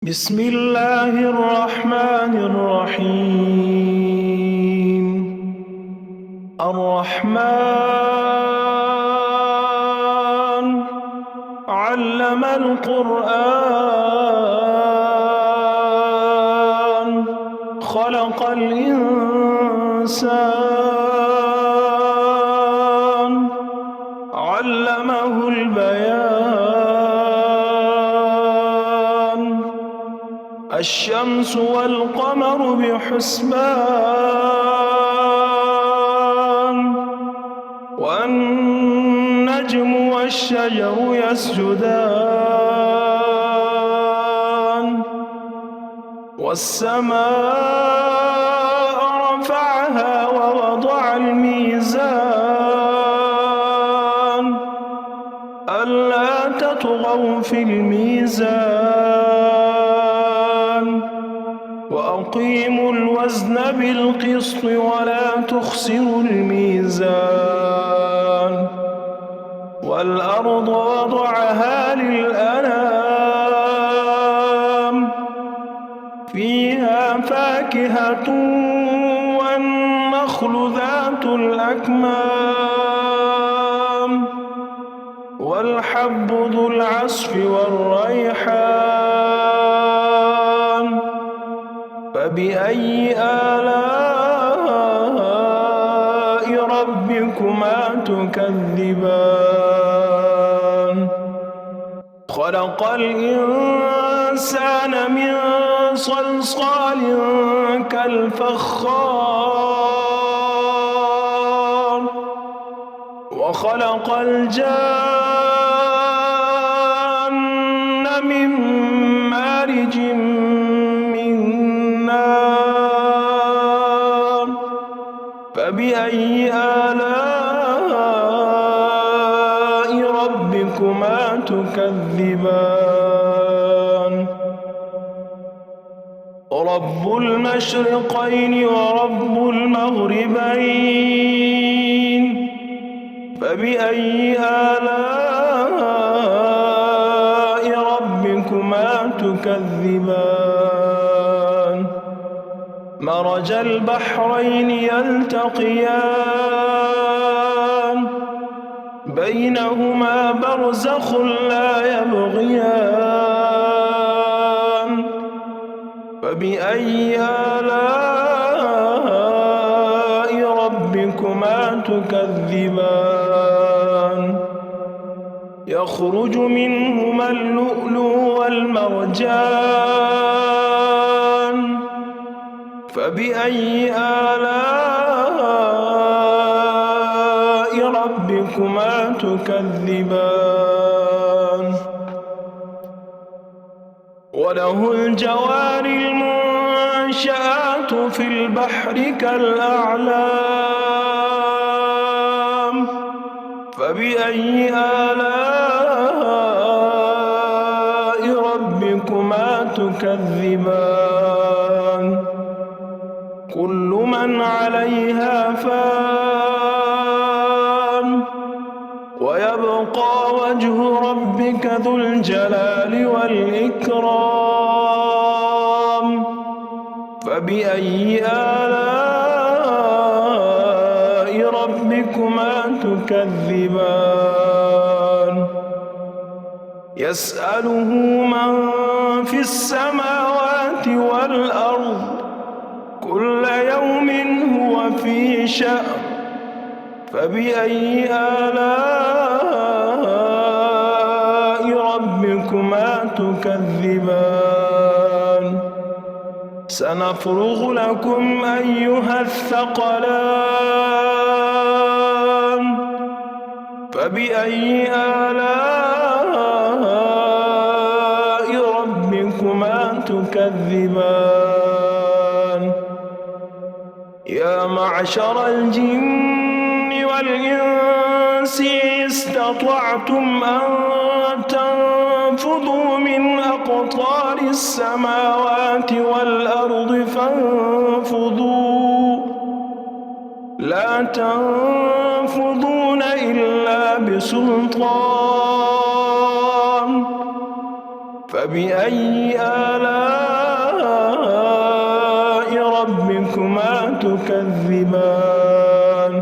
بسم الله الرحمن الرحيم. الرحمن علم القرآن خلق الإنسان علمه البيان. الشمس والقمر بحسبان والنجم والشجر يسجدان والسماء رفعها ووضع الميزان ألا تطغوا في الميزان وأقيموا الوزن بالقسط ولا تخسروا الميزان. والأرض وضعها للأنام فيها فاكهة والنخل ذات الأكمام والحب ذو العصف والريحان. فبأي آلاء ربكما تكذبان؟ خلق الإنسان من صلصال كالفخار وخلق الجان من مارج من نار. فبأي آلاء ربكما تكذبان؟ رب المشرقين ورب المغربين. فبأي آلاء ربكما تكذبان؟ مرج البحرين يلتقيان بينهما برزخ لا يبغيان. فبأي آلاء ربكما تكذبان؟ يخرج منهما اللؤلؤ والمرجان. فبأي آلاء ربكما تكذبان؟ وله الجوار المنشآت في البحر كالأعلام. فبأي آلاء ربكما تكذبان؟ كل من عليها فان ويبقى وجه ربك ذو الجلال والإكرام. فبأي آلاء ربكما تكذبان؟ يسأله من في السماوات والأرض كل يوم هو في شأن. فبأي آلاء ربكما تكذبان؟ سنفرغ لكم أيها الثقلان. فبأي آلاء ربكما تكذبان؟ يا معشر الجن والإنس استطعتم أن تنفذوا من أقطار السماوات والأرض فانفذوا لا تنفذون إلا بسلطان. فبأي آلاء تكذبان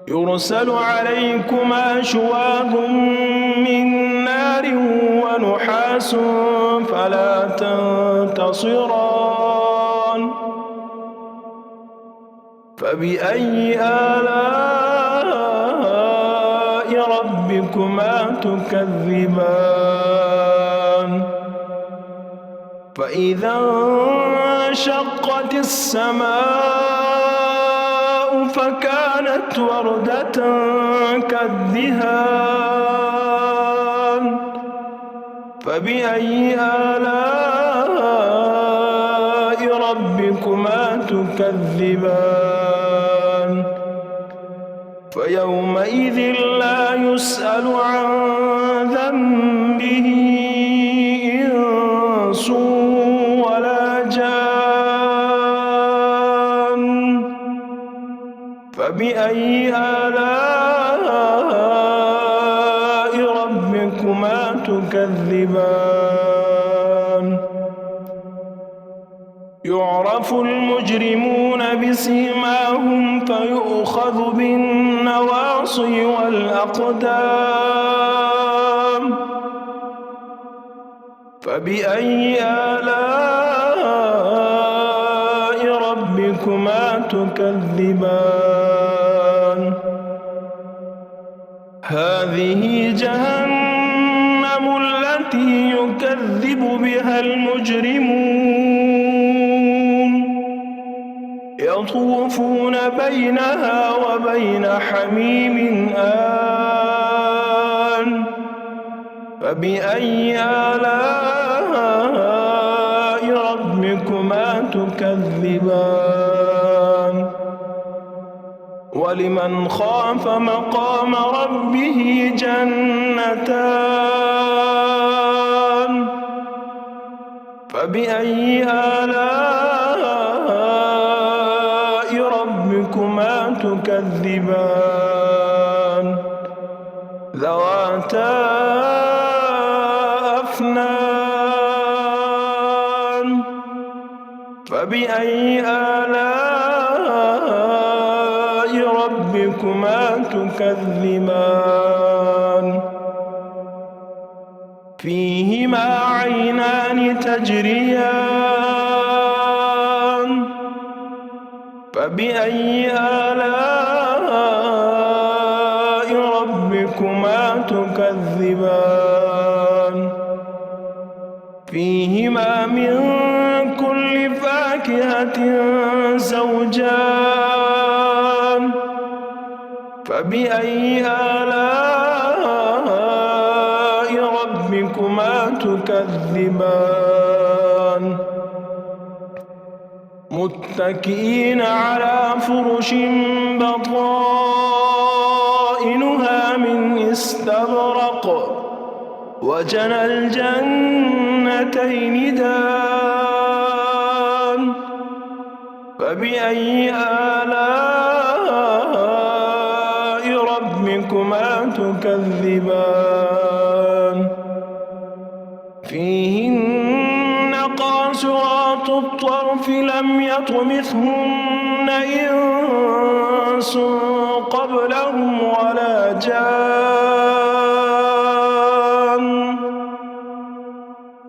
يرسل عليكما شواظ من نار ونحاس فلا تنتصران فبأي آلاء ربكما تكذبان فإذا انشقت السماء فكانت وردة كالدهان فبأي آلاء ربكما تكذبان فيومئذ لا يسأل عن ذنبه إنس ولا جان فبأي آلاء ربكما تكذبان يعرف المجرمون بسيماهم فيؤخذ بالنواصي والأقدام فبأي آلاء ربكما تكذبان هذه جهنم التي يكذب بها المجرمون يطوفون بينها وبين حميم آن فبأي آلاء ربكما تكذبان ولمن خاف مقام ربه جنتان فبأي آلاء ربكما تكذبان ذواتا أفنان فبأي آلاء ربكما تكذبان فيهما عينان تجريان فبأي آلاء ربكما تكذبان فيهما من كل فاكهة زوجان فبأي آلاء ربكما تكذبان متكئين على فرش بطائنها من استبرق وجنى الجنتين دان فبأي آلاء ربكما تكذبان فيهن قاصرات الطرف لم يطمثهن إنس قبلهم ولا جان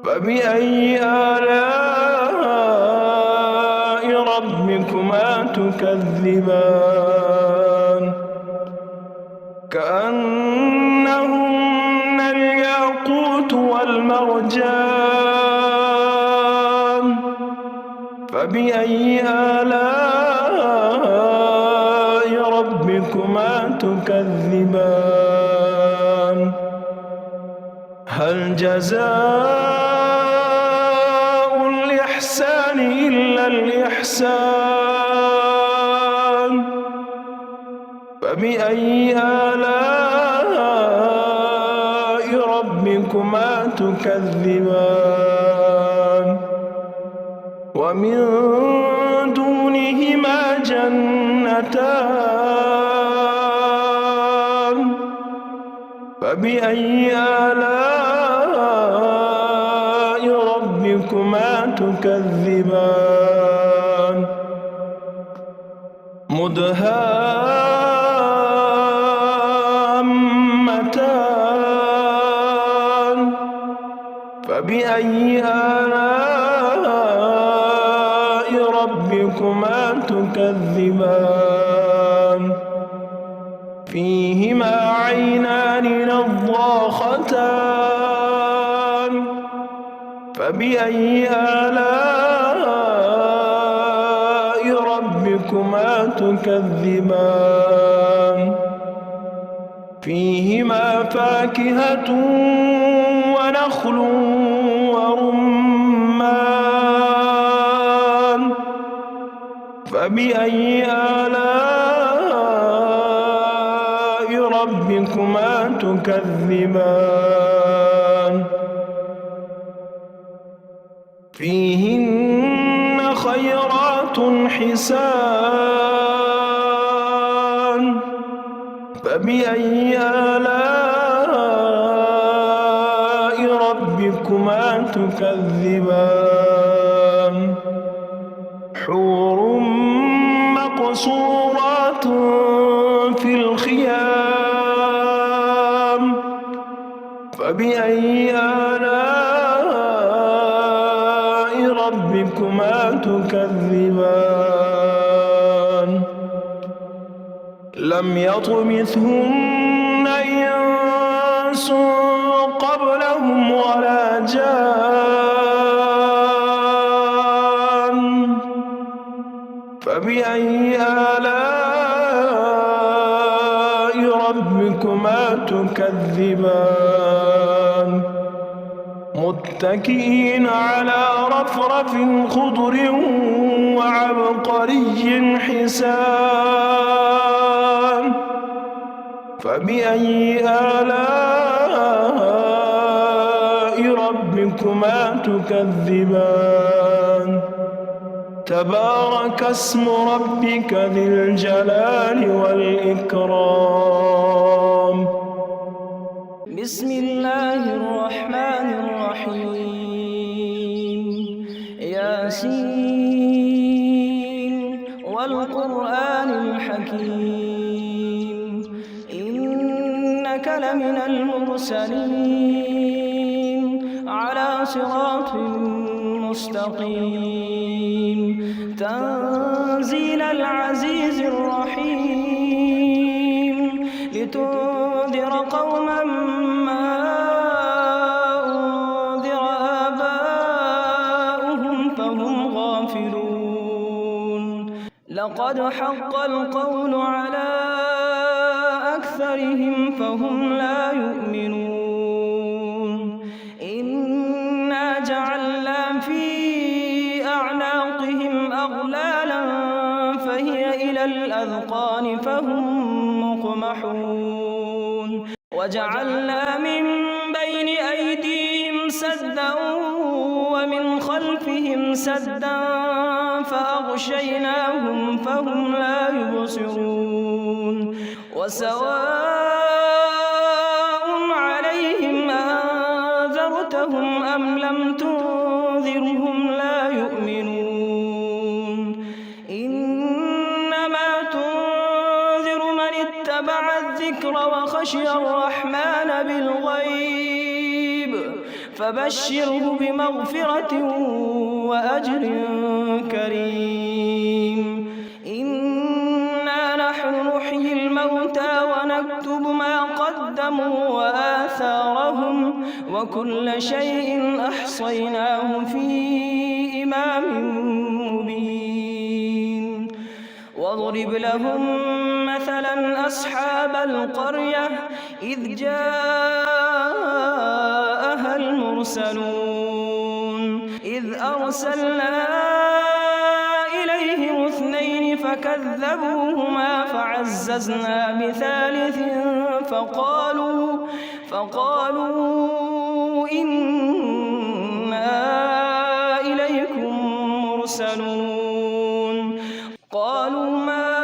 فبأي آلاء ربكما تكذبان كأنهن الياقوت والمرجان فبأي آلاء ربكما تكذبان هل جزاء الإحسان إلا الإحسان فبأي آلاء ربكما تكذبان ومن دونهما جنتان فبأي آلاء ربكما تكذبان مدهامتان فبأي آلاء ربكما تكذبان فيهما عينان نضاختان فبأي آلاء ربكما تكذبان فيهما فاكهة ونخل ورمان فبأي آلاء ربكما تكذبان فيهن خيرات حسان فبأي آلاء ربكما تكذبان حور مقصورات في الخيام فبأي آلاء ربكما تكذبان لم يطمثهن إنس قبلهم ولا جان فبأي آلاء ربكما تكذبان متكئين على رفرف خضر وعبقري حسان فبأي آلاء ربكما تكذبان تبارك اسم ربك ذي الجلال والإكرام بسم الله الرحمن الرحيم ياسين والقرآن الحكيم إنك لمن المرسلين على صراط مستقيم تنزيل العزيز الرحيم لتنذر قوما ما أنذر آباؤهم فهم غافلون لقد حق القول على أكثرهم فهم لا يؤمنون إنا جعلنا في أعناقهم أغلالا فهي إلى الأذقان فهم مقمحون وجعلنا من بين أيديهم سدا ومن خلفهم سدا فأغشيناهم فهم لا يبصرون وسواء عليهم أنذرتهم أم لم تنذرهم لا يؤمنون إنما تنذر من اتبع الذكر وخشي الرحمن بالغيب فبشره بمغفرة وأجر كريم إنا نحن نحيي الموتى ونكتب ما قدموا وآثارهم وكل شيء أحصيناه في إمام مبين واضرب لهم مثلا أصحاب القرية إذ جاءها المرسلون إذ أرسلنا إليهم اثنين فكذبوهما فعززنا بثالث فقالوا إنا إليكم مرسلون قالوا ما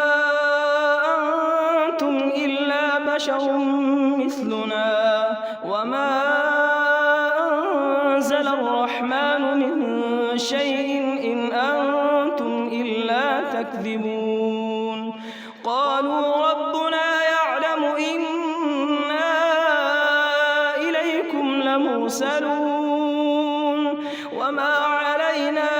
أنتم إلا بشر مثلنا وما أنزل الرحمن من شيء إن أنتم إلا تكذبون وما علينا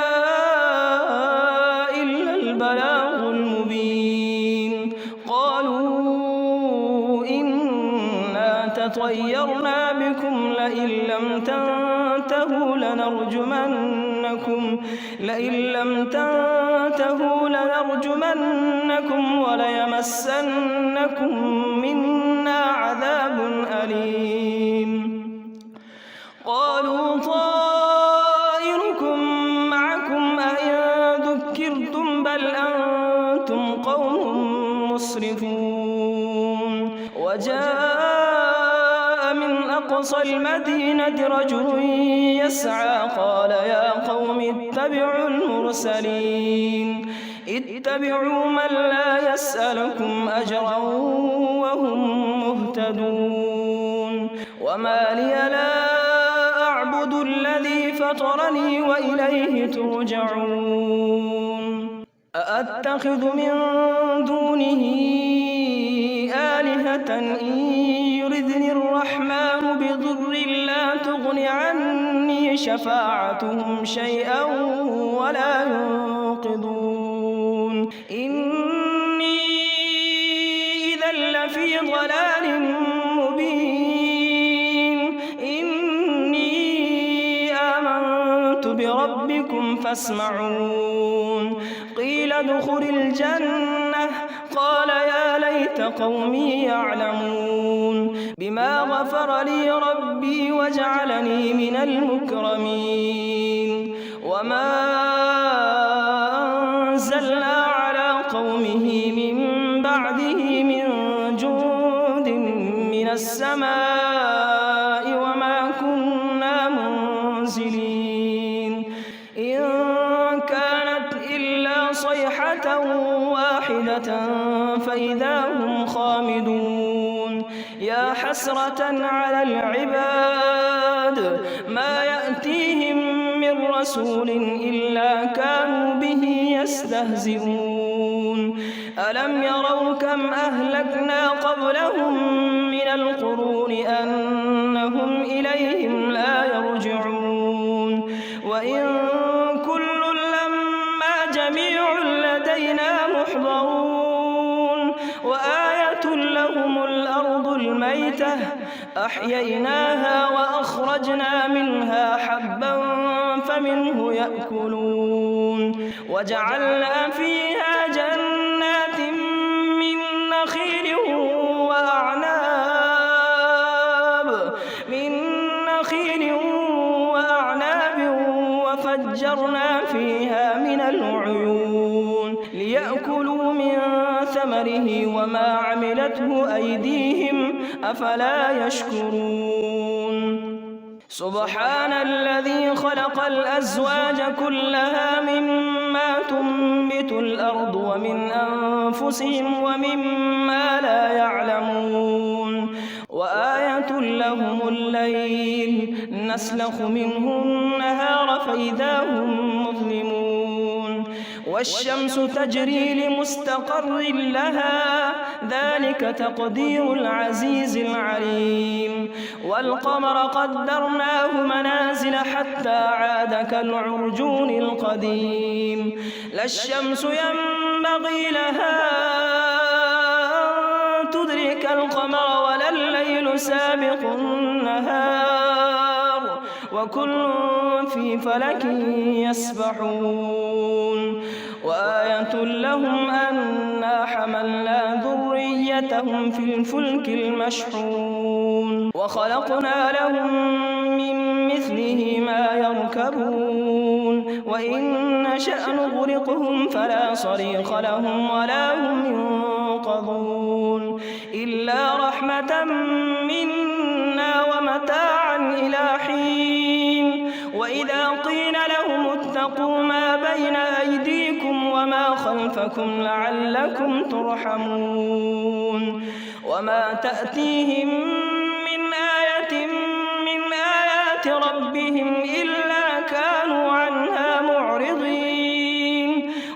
إلا البلاغ المبين. قالوا إنا تطيرنا بكم لئن لم تنتهوا لنرجمنكم وليمسنكم منا عذاب أليم. قالوا طائركم معكم أئن ذكرتم بل أنتم قوم مسرفون. وجاء من أقصى المدينة رجل يسعى قال يا قوم اتبعوا المرسلين اتبعوا من لا يسألكم أجرا وهم مهتدون. وما لي لا أعبد الذي فطرني وإليه ترجعون. أأتخذ من دونه آلهة إن يردني الرحمن بضر لا تغن عني شفاعتهم شيئا ولا ينقذون. إني إذا لفي ضلال مبين. إني آمنت بربكم فاسمعون. قيل ادخل الجنة قال يا ليت قومي يعلمون بما غفر لي ربي وجعلني من المكرمين. وما أنزلنا على قومه من بعده من جند من السماء وما كنا منزلين. إن كانت إلا صيحة واحدة فإذا هم خامدون. يا حسرة على العباد ما يأتيهم من رسول إلا كانوا به يستهزئون. ألم يروا كم أهلكنا قبلهم من القرون أنهم إليهم لا يرجعون. وإن كل لما جميع لدينا محضرون. وآية لهم الأرض الميتة أحييناها وأخرجنا منها حبا فمنه يأكلون. وجعلنا فيها جنات من نخيل وأعناب وفجرنا فيها من العيون ليأكلوا من ثمره وما عملته أيديهم أفلا يشكرون. سبحان الذي خلق الأزواج كلها مما تنبت الأرض ومن أنفسهم ومما لا يعلمون. وآية لهم الليل نسلخ منه النهار فإذا هم مظلمون. والشمس تجري لمستقر لها ذلك تقدير العزيز العليم. والقمر قدرناه منازل حتى عاد كالعرجون القديم. لا الشمس ينبغي لها أن تدرك القمر ولا الليل سابق النهار وكل في فلك يسبحون. وآية لهم أنا حملنا ذريتهم في الفلك المشحون وخلقنا لهم من مثله ما يركبون. وإن نشأ نغرقهم فلا صريخ لهم ولا هم ينقذون إلا رحمة منا ومتاعا إلى حين. وإذا قيل لهم اتقوا ما بين أيديكم وما خلفكم لعلكم ترحمون. وما تأتيهم من آية من آيات ربهم إلا كانوا عنها معرضين.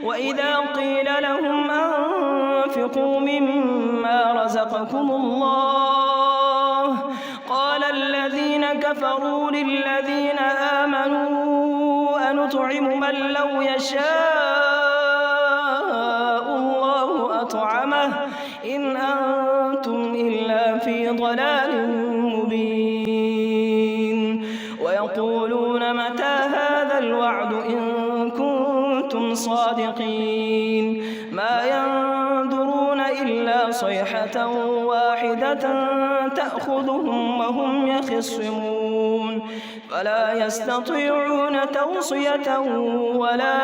وإذا قيل لهم أنفقوا مما رزقكم الله قال الذين كفروا للذين آمنوا نطعم من لو يشاء الله أطعمه إن أنتم إلا في ضلال مبين ويقولون متى هذا الوعد إن كنتم صادقين ما ينظرون إلا صيحة واحدة تأخذهم وهم يخصمون فلا يستطيعون توصية ولا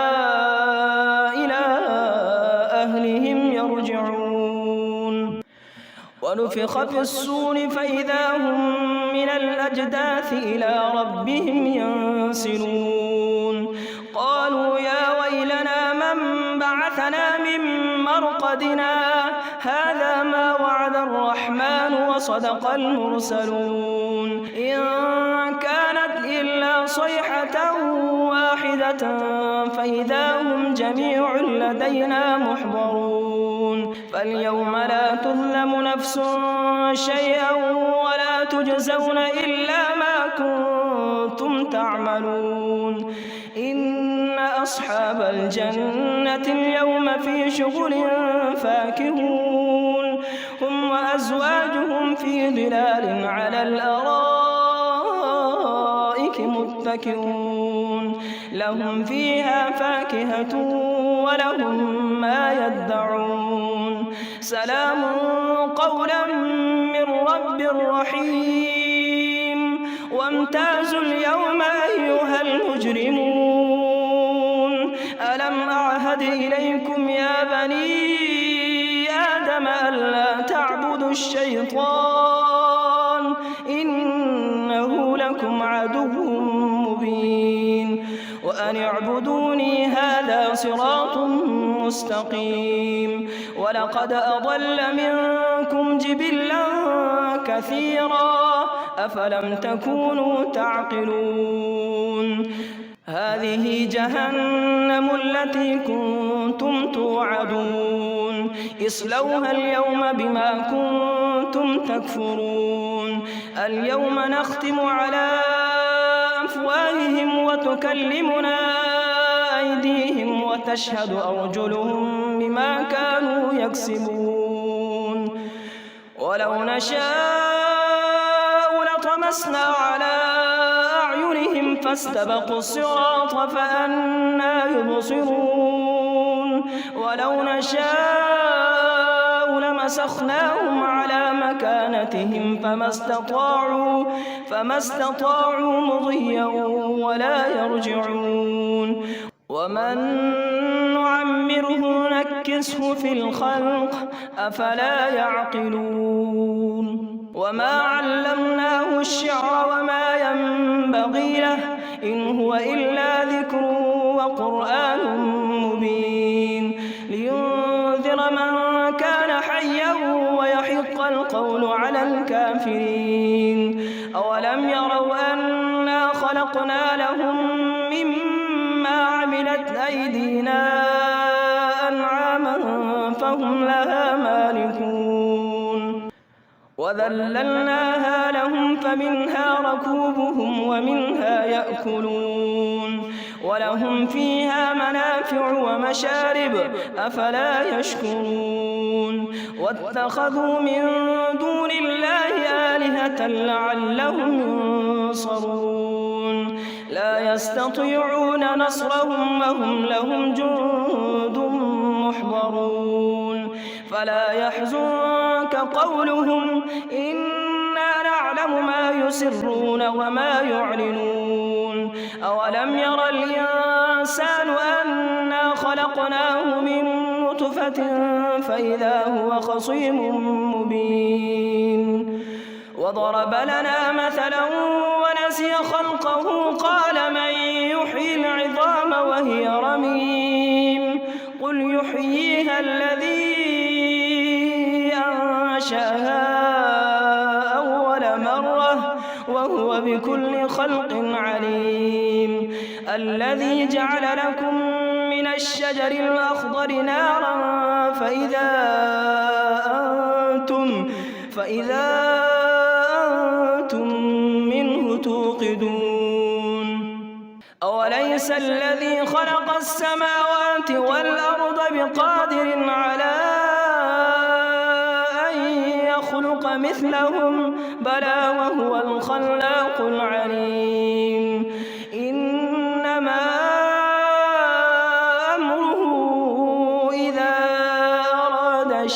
إلى أهلهم يرجعون ونفخ في الصور فإذا هم من الأجداث إلى ربهم ينسلون قالوا يا ويلنا من بعثنا من مرقدنا هذا ما وعد الرحمن وصدق المرسلون إن كانت إلا صيحة واحدة فإذا هم جميع لدينا محضرون فاليوم لا تظلم نفس شيئا ولا تجزون إلا ما كنتم تعملون إن أصحاب الجنة اليوم في شغل فاكهون هم وأزواجهم في ظلال على الأرائك متكئون لهم فيها فاكهة ولهم ما يدعون سلام قولا من رب رحيم وامتازوا اليوم أيها المجرمون ألم أعهد إليكم يا بني آدم ألا تعبدوا الشيطان إنه لكم عدو مبين وأن اعبدوني هذا صراط مستقيم ولقد أضل منكم جبلا كثيرا أفلم تكونوا تعقلون هذه جهنم التي كنتم توعدون اصلوها اليوم بما كنتم تكفرون اليوم نختم على أفواههم وتكلمنا أيديهم وتشهد أرجلهم بما كانوا يكسبون ولو نشاء لطمسنا على أعينهم فاستبقوا الصراط فأنى يبصرون ولو نشاء لمسخناهم على مكانتهم فما استطاعوا مضيا ولا يرجعون ومن نعمره نكسه في الخلق أفلا يعقلون وما علمناه الشعر وما ينبغي له إن هو إلا ذكر وقرآن مبين لينذر من كان حيا ويحق القول على الكافرين أولم يروا أنا خلقنا لهم مما عملت أيدينا أنعاما فهم لها مالكون وذللناها لهم فمنها ركوبهم ومنها يأكلون ولهم فيها منافع ومشارب أفلا يشكرون واتخذوا من دون الله آلهة لعلهم ينصرون لا يستطيعون نصرهم وهم لهم جند محضرون فلا يحزنك قولهم إنا نعلم ما يسرون وما يعلنون أولم ير الإنسان أنا خلقناه من نطفة فإذا هو خصيم مبين وضرب لنا مثلا ونسي خلقه قال من يحيي العظام وهي رميم قل يحييها الذي أنشأها أول مرة وهو بكل خلق عليم الذي جعل لكم من الشجر الأخضر نارا فإذا أنتم منه توقدون أوليس الذي خلق السماوات والأرض بقادر على أن يخلق مثلهم بلى وهو الخلاق العليم إنما أمره إذا أراد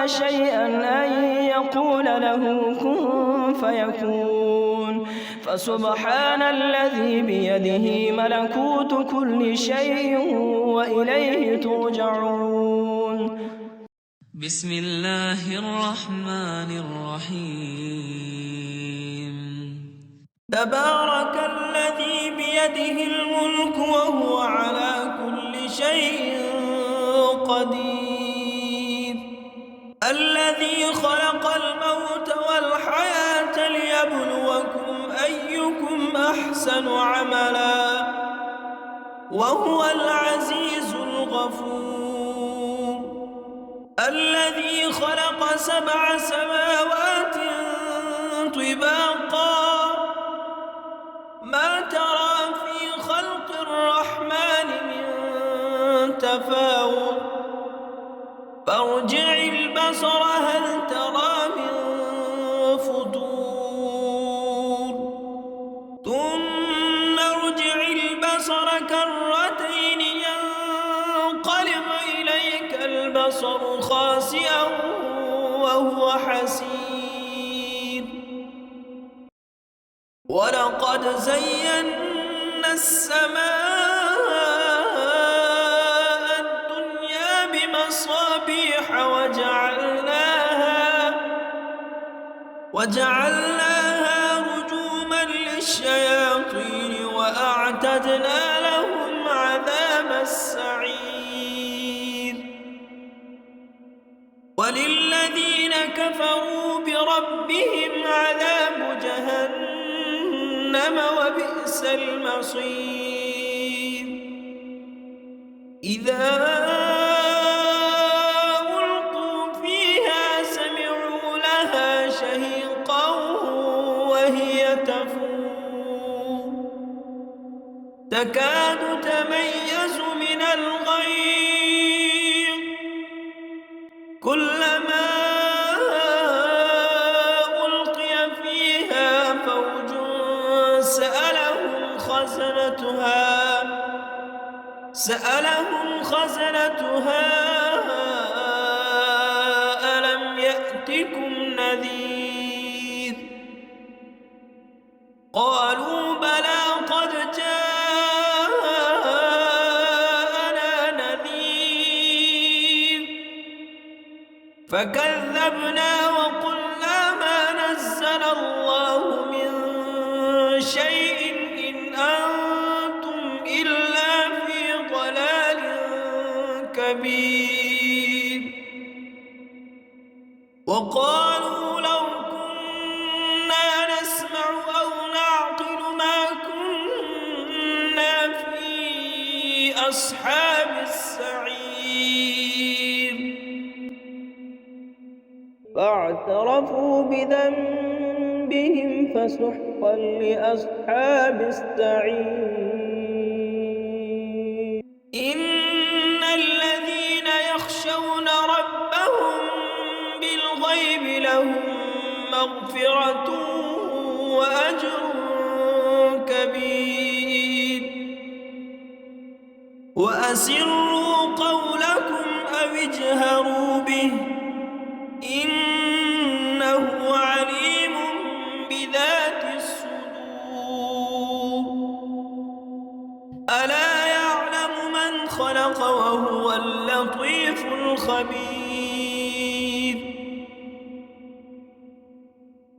شيئا أن يقول له كن فيكون فسبحان الذي بيده ملكوت كل شيء وإليه ترجعون. بسم الله الرحمن الرحيم. تبارك الذي بيده الملك وهو على كل شيء قدير الذي خلق الموت والحياة ليبلوكم أيكم أحسن عملا وهو العزيز الغفور الذي خلق 7 سماوات طباقا ما ترى في خلق الرحمن من تفاوت فارجع البصر هل ترى من فطور ثم ارجع البصر كرتين ينقلب إليك البصر خاسئا وهو حسير ولقد زينا السماء الدنيا بمصابيح وجعلناها رجوما للشياطين وأعتدنا لهم عذاب السعير وللذين كفروا بربهم عذاب جهنم وبئس المصير إذا ألقوا فيها سمعوا لها شهيقا وهي تفور تكاد تميز من الغيظ كلما ألقي فيها فوج سألهم خزنتها ألم يأتكم نذير قالوا بلى قد جاءنا نذير فكذبنا وقلنا ما نزل الله من شيء إن أنتم إلا في ضلال كبير وقالوا لو كنا نسمع أو نعقل ما كنا في أصحاب السعير فاعترفوا بذنبهم فسحقا لأصحاب السعير إن الذين يخشون ربهم بالغيب لهم مغفرة وأجر كبير وأسروا قولكم أو اجهروا به إنه عليم بذات الصدور ألا يعلم من خلق وهو اللطيف الخبير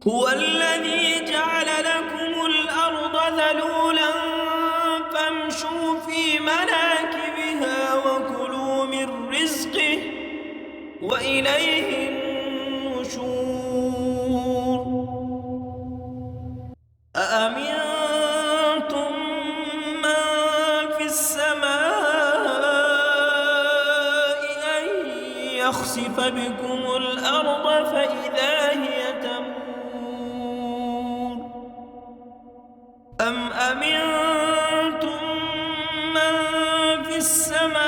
هو الذي جعل لكم الأرض ذلولا فامشوا في مناكبها وكلوا من رزقه وإليه النشور أأمنتم من في السماء أن يخسف بكم الأرض فإذا هي تمور أأمنتم من في السماء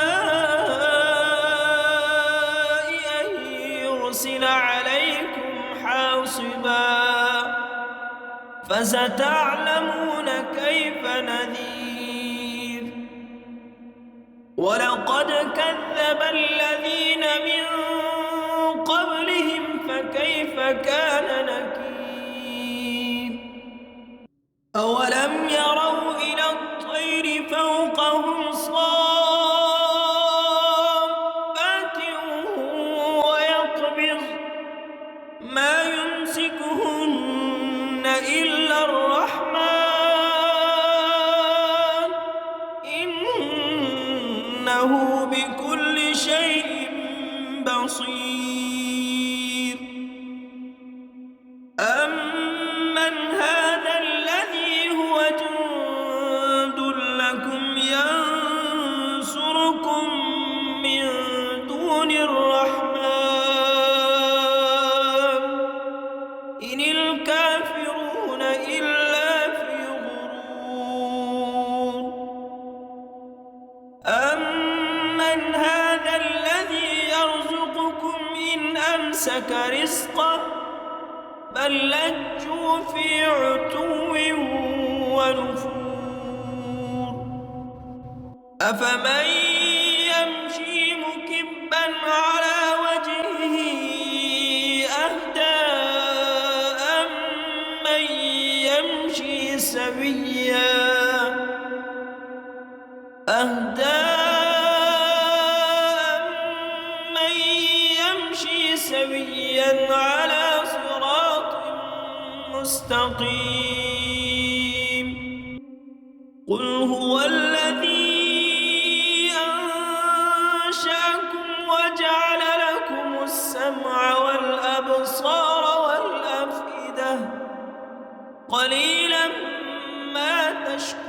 أن يرسل عليكم حاصبا فستعلمون كيف نذير ولقد كذب الذين من قبلهم فكيف كان نكير أولم يروا إلى الطير فوقهم صافات ويقبض ما يمسكهن إلا الرحمن إنه بكل شيء بصير أمن هذا الذي هو جند لكم ينصركم من دون الرحمن إن الكافرون إلا في غرور أمن هذا الذي يرزقكم إن أمسك رزقه بل لجوا في عتو ونفور أفمن يمشي مكبا على وجهه أهدى أمن يمشي سويا على صراط مستقيم قل هو الذي أنشأكم وجعل لكم السمع والأبصار والأفئدة قليلا ما تشكرون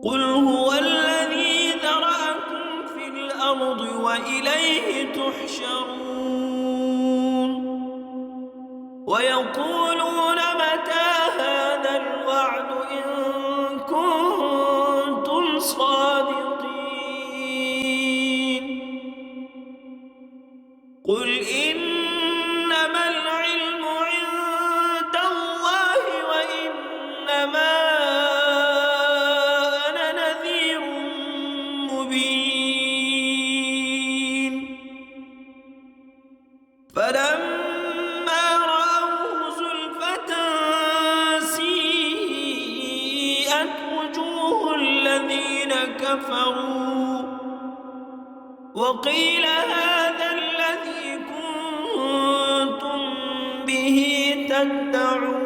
قل هو الذي ذرأكم في الأرض وإليه تحشرون ويقولون متى هذا الوعد إن كنتم صادقين قل إنما العلم عند الله وإنما أنا نذير مبين فلما رأوه زلفة سيئت وجوه الذين كفروا وقيل هذا الذي كنتم به تدعون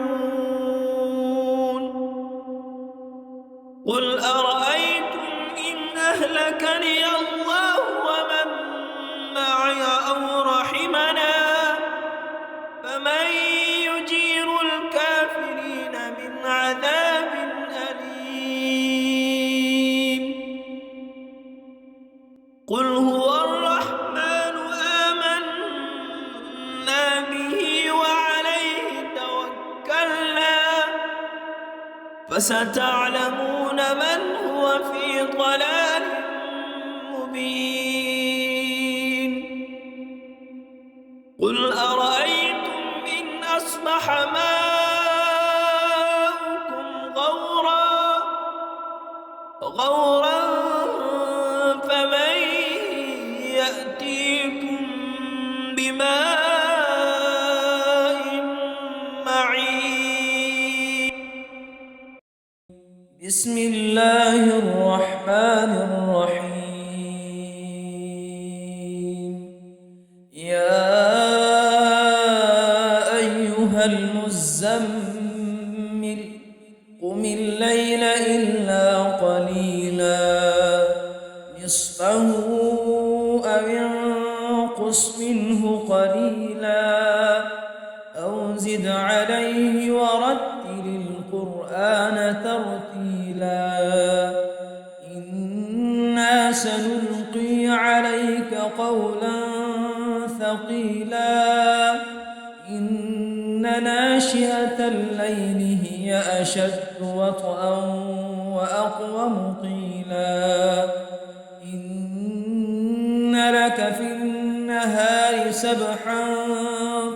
قل أرأيتم إن أهلكني الله ومن معي أو رحمنا فمن يجير الكافرين من عذاب أليم قل هو الرحمن آمنا به وعليه توكلنا فستعلمون من هو في ضلال مبين قل أرأيتم إن أصبح ماؤكم غورا فمن يأتيكم بماء معين بسم الله الرحمن الرحيم يا أيها المزمل قم الليل إلا قليلا نصفه أو انقص منه قليلا أو زد عليه ورتل القرآن ترتيلا إنا سنلقي عليك قولا ثقيلا إن ناشئة الليل هي أشد وطئا وأقوم قيلا إن لك في النهار سبحا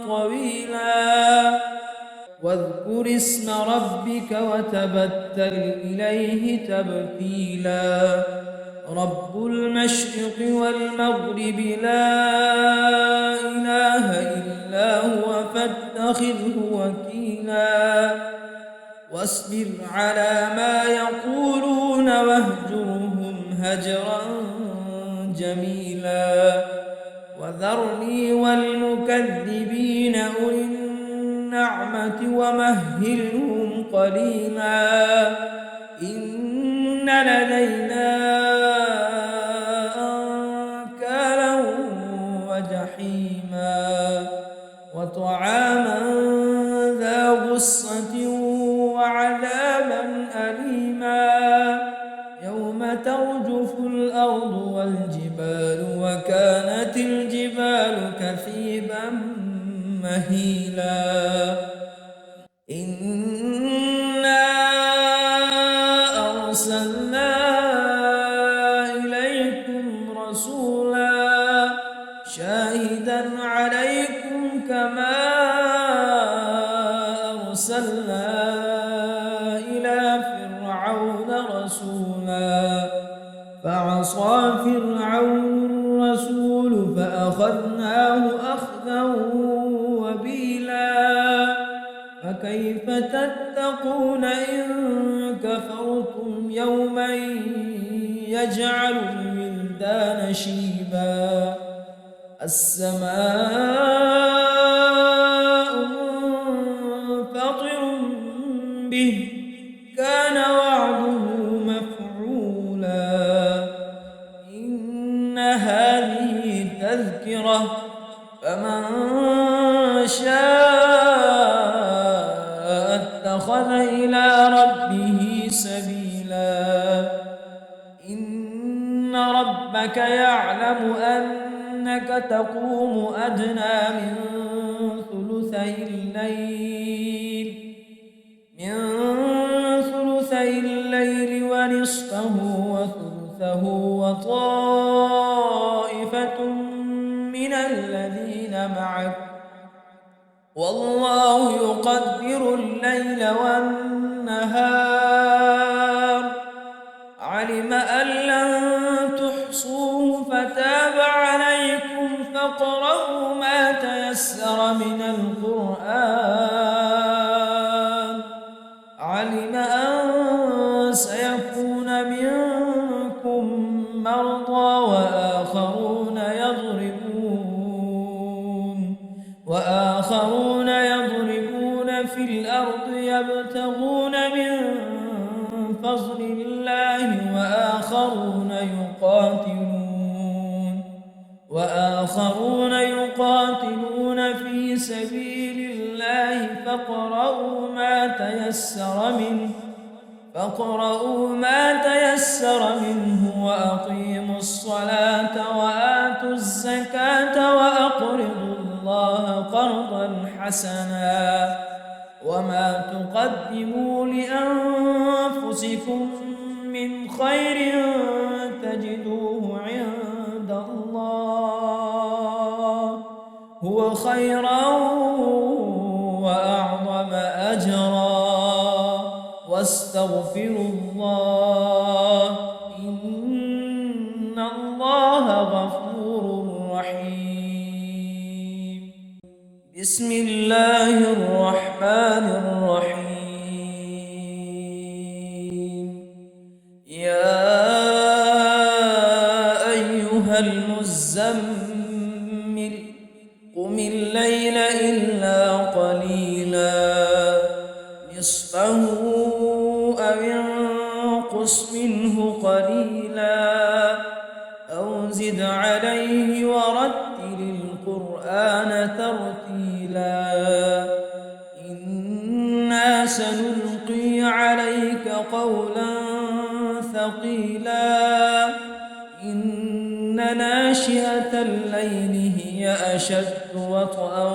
طويلا واذكر اسم ربك وتبتل إليه تبتيلا رب المشرق والمغرب لا إله إلا هو فاتخذه وكيلا واصبر على ما يقولون واهجرهم هجرا جميلا وذرني والمكذبين أولي النعمة ومهلهم قليلا إن لدينا أنكالا وجحيما وطعاما ذا غصة وعذابا أليما يوم ترجف الأرض والجبال وكانت الجبال كثيبا مهيلا إنا أرسلنا إليكم رسولا شاهدا عليكم كما أرسلنا إلى فرعون رسولا فعصى فرعون الرسول فأخذناه أخذا وبيلا فكيف تتقون إن كفرتم يوما يجعل الولدان شيبا السماء منفطر به كان وعده مفعولا إن هذه تذكرة فمن شاء اتخذ إلى ربه سبيلا إن ربك يعلم أنك تقوم أدنى من ثلثي الليل ونصفه وثلثه وطائفة من الذين معك والله يقدر الليل والنهار علم أن لن تحصوه فتاب عليكم فاقرؤوا ما تيسر من القرآن علم أن سيكون منكم مرضى وآخرون يضربون في الأرض يبتغون من فضل الله وآخرون يقاتلون في سبيل الله فاقرؤوا ما تيسر منه وأقيموا الصلاة وآتوا الزكاة وأقرضوا الله قرضا حسنا وما تقدموا لأنفسكم من خير تجدوه عند الله هو خيرا وأعظم أجرا واستغفروا الله إن الله غفور رحيم بسم الله الرحمن الرحيم يا أيها المزمل قم الليل إلا قليلا نصفه أو انقص منه قليلا أو زد عليه ورتل القرآن ترتيلا إنا سنلقي عليك قولا ثقيلا إن ناشئة الليل هي أشد وطئا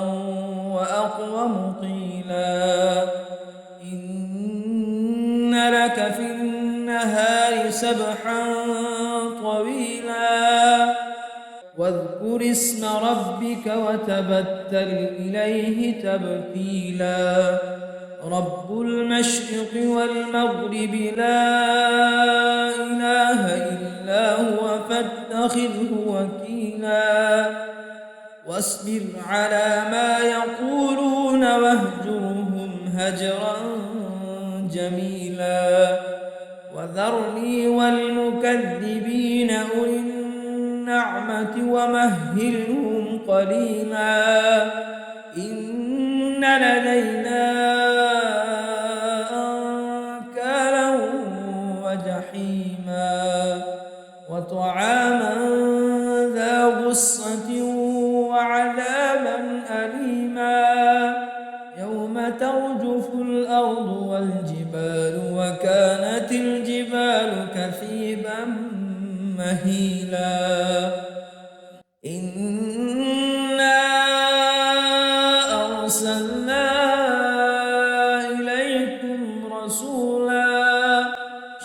وأقوم قيلا إن لك في النهار سبحا طويلا واذكر اسم ربك وتبتل إليه تبتيلا رب المشرق والمغرب لا إله إلا هو فاتخذه وكيلا واصبر على ما يقولون واهجرهم هجرا جميلا وذرني والمكذبين أولي النعمة ومهلهم قليلا إن لدينا أنكالا وجحيما وطعاما ذا غصة وعذابا أليما يوم ترجف الأرض والجبال وكانت الجبال كثيبا مهيلا إنا أرسلنا إليكم رسولا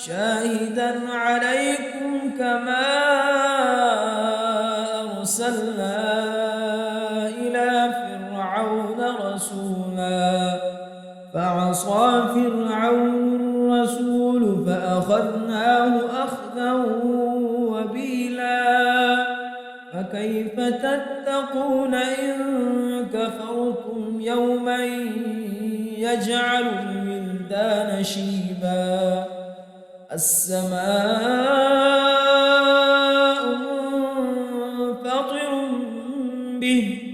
شاهدا عليكم كما أرسلنا إلى فرعون رسولا فعصى فرعون الرسول فأخذناه أخذا وبيلا فكيف تتقون إن كفرتم يوما يجعل الولدان شيبا السماء منفطر به